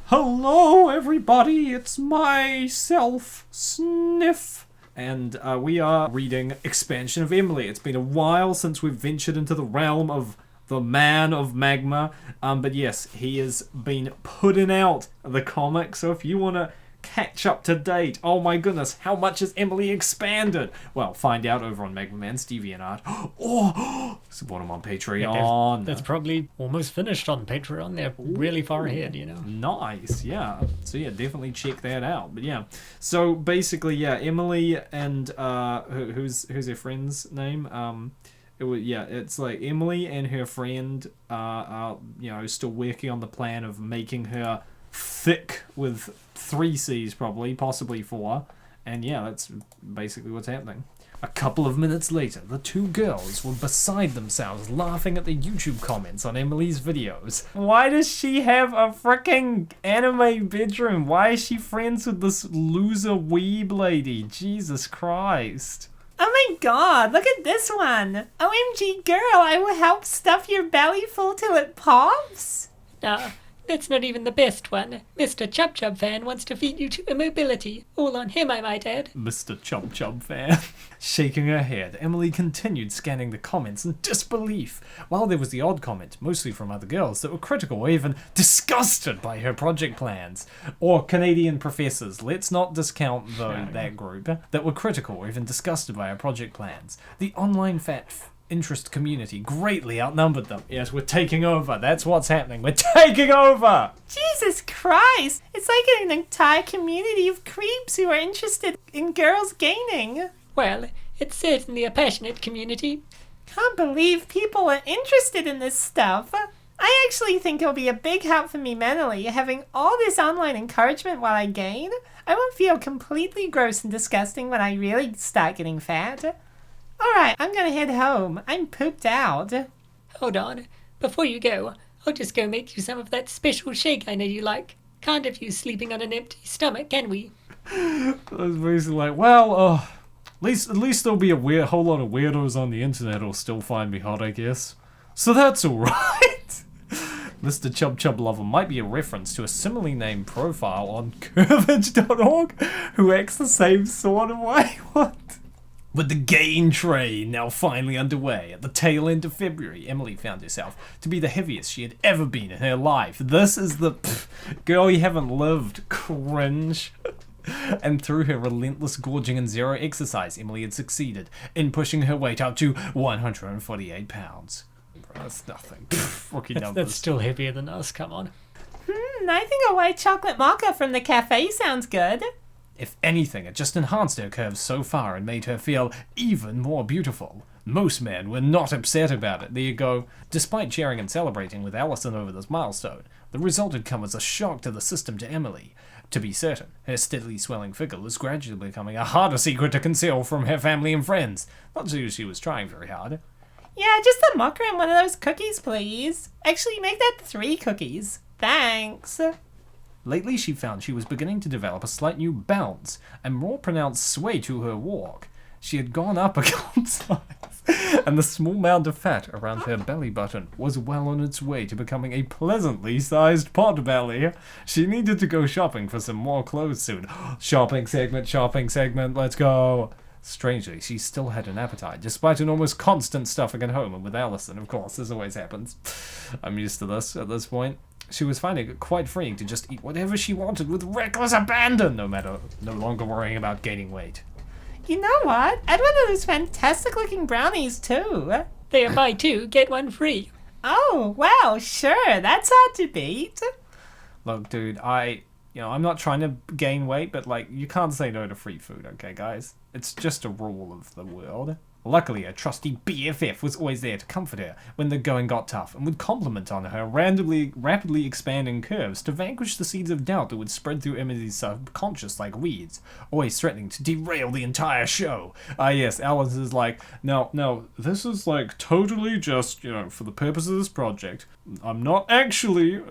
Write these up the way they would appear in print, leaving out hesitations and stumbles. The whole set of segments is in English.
Hello everybody, it's myself, Sniff. And we are reading Expansion of Emily. It's been a while since we've ventured into the realm of the Man of Magma. But yes, he has been putting out the comic, so if you want to catch up to date, oh my goodness, how much has Emily expanded? Well, find out over on Magma Man's DeviantArt. Oh, support him on Patreon. Yeah, that's probably almost finished on Patreon. They're really far ahead, you know. Nice, yeah. So yeah, definitely check that out. But yeah, so basically, yeah, Emily and who's her friend's name? It's like Emily and her friend are still working on the plan of making her thick with 3 C's probably, possibly 4. And yeah, that's basically what's happening. A couple of minutes later, the two girls were beside themselves laughing at the YouTube comments on Emily's videos. Why does she have a freaking anime bedroom? Why is she friends with this loser weeb lady? Jesus Christ. Oh my god, look at this one. OMG girl, I will help stuff your belly full till it pops. That's not even the best one. Mr. Chub Chub Fan wants to feed you to immobility. All on him, I might add. Mr. Chub Chub Fan. Shaking her head, Emily continued scanning the comments in disbelief, while there was the odd comment, mostly from other girls, that were critical or even disgusted by her project plans. Or Canadian professors, let's not discount that group, that were critical or even disgusted by her project plans. The online interest community greatly outnumbered them. Yes, we're taking over. That's what's happening. We're taking over! Jesus Christ! It's like an entire community of creeps who are interested in girls gaining. Well, it's certainly a passionate community. Can't believe people are interested in this stuff. I actually think it'll be a big help for me mentally, having all this online encouragement while I gain. I won't feel completely gross and disgusting when I really start getting fat. Alright, I'm gonna head home. I'm pooped out. Hold on. Before you go, I'll just go make you some of that special shake I know you like. Can't have you sleeping on an empty stomach, can we? I was basically like, well, at least there'll be a whole lot of weirdos on the internet who'll still find me hot, I guess. So that's alright. Mr. Chub Chub Lover might be a reference to a similarly named profile on curvage.org who acts the same sort of way. What? With the gain train now finally underway, at the tail end of February, Emily found herself to be the heaviest she had ever been in her life. This is the girl you haven't lived, cringe. And through her relentless gorging and zero exercise, Emily had succeeded in pushing her weight up to 148 pounds. That's nothing. Rookie numbers. That's still heavier than us, come on. I think a white chocolate mocha from the cafe sounds good. If anything, it just enhanced her curves so far and made her feel even more beautiful. Most men were not upset about it. There you go. Despite cheering and celebrating with Allison over this milestone, the result had come as a shock to the system to Emily. To be certain, her steadily swelling figure was gradually becoming a harder secret to conceal from her family and friends. Not as she was trying very hard. Yeah, just a mocha and one of those cookies, please. Actually, make that 3 cookies. Thanks. Lately, she found she was beginning to develop a slight new bounce and more pronounced sway to her walk. She had gone up a couple size, and the small mound of fat around her belly button was well on its way to becoming a pleasantly sized pot belly. She needed to go shopping for some more clothes soon. Shopping segment, let's go! Strangely, she still had an appetite, despite an almost constant stuffing at home and with Allison, of course, as always happens. I'm used to this at this point. She was finding it quite freeing to just eat whatever she wanted with reckless abandon, no longer worrying about gaining weight. You know what? I'd one of those fantastic looking brownies too. They are buy 2, get 1 free. Oh, well, sure, that's hard to beat. Look, dude, I'm not trying to gain weight, but you can't say no to free food, okay, guys? It's just a rule of the world. Luckily, her trusty BFF was always there to comfort her when the going got tough and would compliment on her rapidly expanding curves to vanquish the seeds of doubt that would spread through Emily's subconscious like weeds, always threatening to derail the entire show. Yes, Alice is like, no, this is totally just, for the purpose of this project. I'm not actually,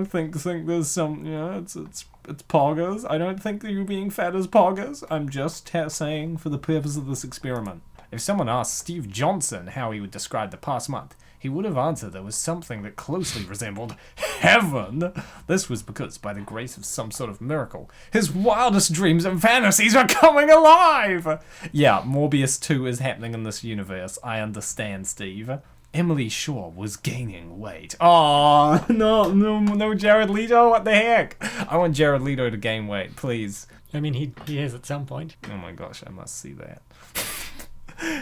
think there's some, it's poggers. I don't think that you being fat is poggers. I'm just saying for the purpose of this experiment. If someone asked Steve Johnson how he would describe the past month, he would have answered there was something that closely resembled heaven. This was because, by the grace of some sort of miracle, his wildest dreams and fantasies were coming alive! Yeah, Morbius 2 is happening in this universe. I understand, Steve. Emily Shaw was gaining weight. Oh, no, Jared Leto, what the heck? I want Jared Leto to gain weight, please. I mean, he is at some point. Oh my gosh, I must see that.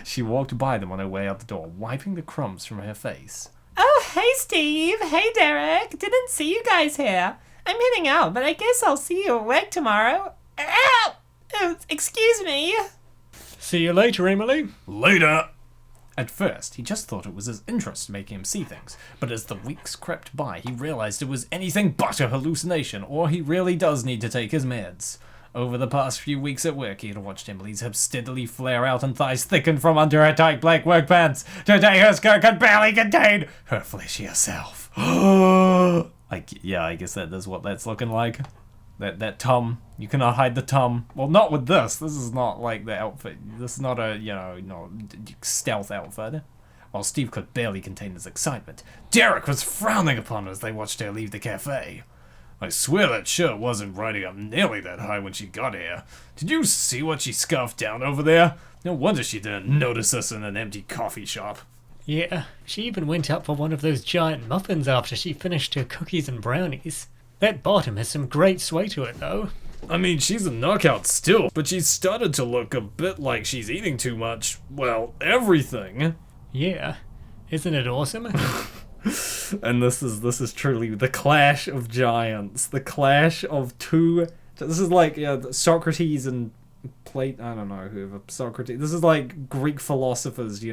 She walked by them on her way out the door, wiping the crumbs from her face. Oh, hey Steve. Hey Derek. Didn't see you guys here. I'm heading out, but I guess I'll see you at work tomorrow. Ow! Oh, excuse me. See you later, Emily. Later! At first, he just thought it was his interest making him see things, but as the weeks crept by, he realized it was anything but a hallucination, or he really does need to take his meds. Over the past few weeks at work, he had watched Emily's hips steadily flare out and thighs thicken from under her tight black work pants. Today her skirt could barely contain her fleshier self. I guess that is what that's looking like. That tum. You cannot hide the tum. Well, not with this. This is not like the outfit. This is not a, stealth outfit. While Steve could barely contain his excitement, Derek was frowning upon her as they watched her leave the cafe. I swear that shirt wasn't riding up nearly that high when she got here. Did you see what she scarfed down over there? No wonder she didn't notice us in an empty coffee shop. Yeah, she even went up for one of those giant muffins after she finished her cookies and brownies. That bottom has some great sway to it, though. I mean, she's a knockout still, but she's started to look a bit like she's eating too much, well, everything. Yeah, isn't it awesome? And this is truly the clash of giants, the clash of two. This is like Socrates and Plato. I don't know whoever Socrates. This is like Greek philosophers,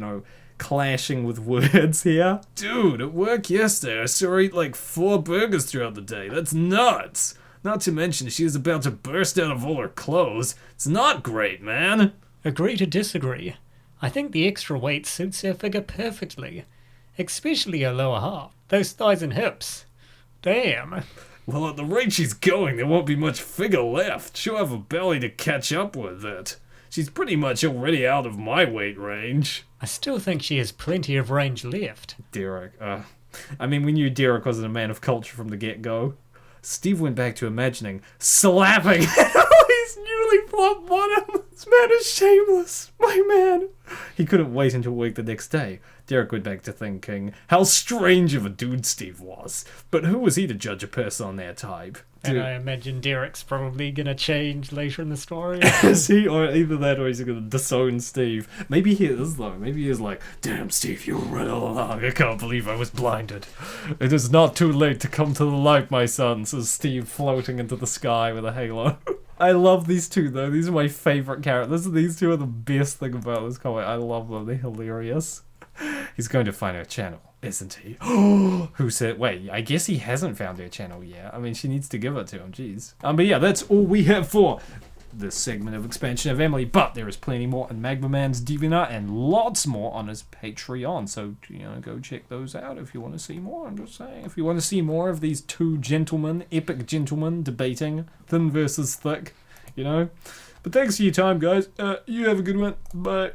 clashing with words here. Dude, at work yesterday, I saw her eat like 4 burgers throughout the day. That's nuts. Not to mention, she was about to burst out of all her clothes. It's not great, man. Agree to disagree. I think the extra weight suits her figure perfectly. Especially her lower half. Those thighs and hips. Damn. Well, at the rate she's going, there won't be much figure left. She'll have a belly to catch up with it. She's pretty much already out of my weight range. I still think she has plenty of range left. Derek, I mean, we knew Derek wasn't a man of culture from the get-go. Steve went back to imagining slapping Emily's newly plump bottom. This man is shameless, my man. He couldn't wait until work the next day. Derek went back to thinking how strange of a dude Steve was. But who was he to judge a person on their type? And I imagine Derek's probably gonna change later in the story. Is he? Or either that or he's gonna disown Steve. Maybe he is, though. Maybe he is like, damn, Steve, you were right all along. I can't believe I was blinded. It is not too late to come to the light, my son, says Steve, floating into the sky with a halo. I love these two, though. These are my favorite characters. These two are the best thing about this comic. I love them. They're hilarious. He's going to find her channel, isn't he? Who said, wait, I guess he hasn't found her channel yet. I mean, she needs to give it to him, jeez. But yeah, that's all we have for this segment of Expansion of Emily, but there is plenty more in Magma Man's DeviantArt and lots more on his Patreon, so, go check those out if you want to see more. I'm just saying, if you want to see more of these two gentlemen, epic gentlemen, debating thin versus thick, But thanks for your time, guys. You have a good one. Bye.